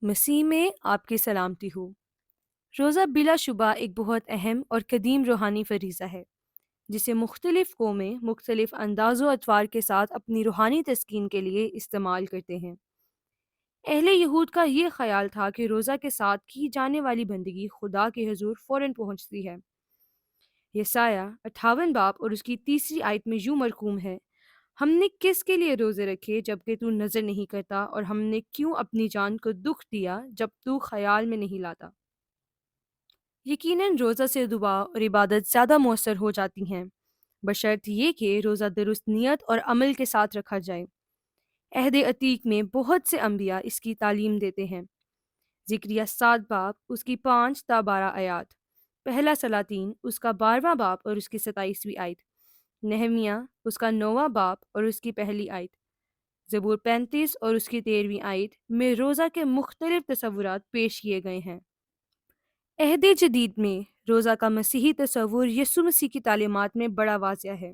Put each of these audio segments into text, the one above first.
مسیح میں آپ کی سلامتی ہو۔ روزہ بلا شبہ ایک بہت اہم اور قدیم روحانی فریضہ ہے جسے مختلف قومیں مختلف انداز و اطوار کے ساتھ اپنی روحانی تسکین کے لیے استعمال کرتے ہیں۔ اہل یہود کا یہ خیال تھا کہ روزہ کے ساتھ کی جانے والی بندگی خدا کے حضور فوراً پہنچتی ہے۔ یسایہ 58 باب اور اس کی تیسری آیت میں یوں مرقوم ہے: ہم نے کس کے لیے روزے رکھے جبکہ تو نظر نہیں کرتا، اور ہم نے کیوں اپنی جان کو دکھ دیا جب تو خیال میں نہیں لاتا۔ یقیناً روزہ سے دعا اور عبادت زیادہ مؤثر ہو جاتی ہیں، بشرط یہ کہ روزہ درست نیت اور عمل کے ساتھ رکھا جائے۔ عہد عتیق میں بہت سے انبیاء اس کی تعلیم دیتے ہیں۔ ذکریہ 7 باب اس کی 5 تا 12 آیات، پہلا سلاطین اس کا 12واں باب اور اس کی 27ویں آیت، نہمیہ اس کا 9واں باب اور اس کی پہلی آیت، زبور 35 اور اس کی 13ویں آیت میں روزہ کے مختلف تصورات پیش کیے گئے ہیں۔ عہد جدید میں روزہ کا مسیحی تصور یسوع مسیح کی تعلیمات میں بڑا واضح ہے۔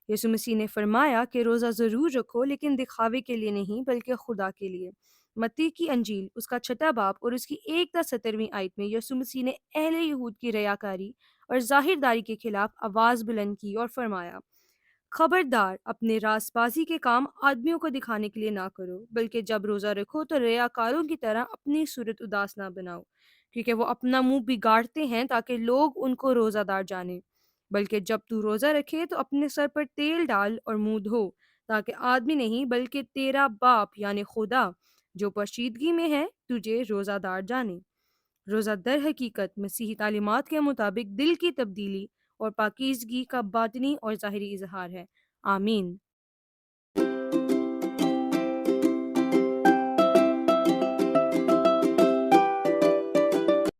یسوع مسیح نے فرمایا کہ روزہ ضرور رکھو لیکن دکھاوے کے لیے نہیں بلکہ خدا کے لیے۔ متی کی انجیل اس کا 6 باب اور اس کی 1 تا 17ویں آیت میں یسوع مسیح نے اہل یہود کی ریاکاری اور ظاہر داری کے خلاف آواز بلند کی اور فرمایا: خبردار، اپنے راست بازی کے کام آدمیوں کو دکھانے کے لیے نہ کرو، بلکہ جب روزہ رکھو تو ریاکاروں کی طرح اپنی صورت اداس نہ بناؤ، کیونکہ وہ اپنا منہ بگاڑتے ہیں تاکہ لوگ ان کو روزہ دار جانیں۔ بلکہ جب تو روزہ رکھے تو اپنے سر پر تیل ڈال اور منہ دھو، تاکہ آدمی نہیں بلکہ تیرا باپ یعنی خدا جو پوشیدگی میں ہے تجھے روزہ دار جانے۔ روزہ در حقیقت مسیحی تعلیمات کے مطابق دل کی تبدیلی اور پاکیزگی کا باطنی اور ظاہری اظہار ہے۔ آمین۔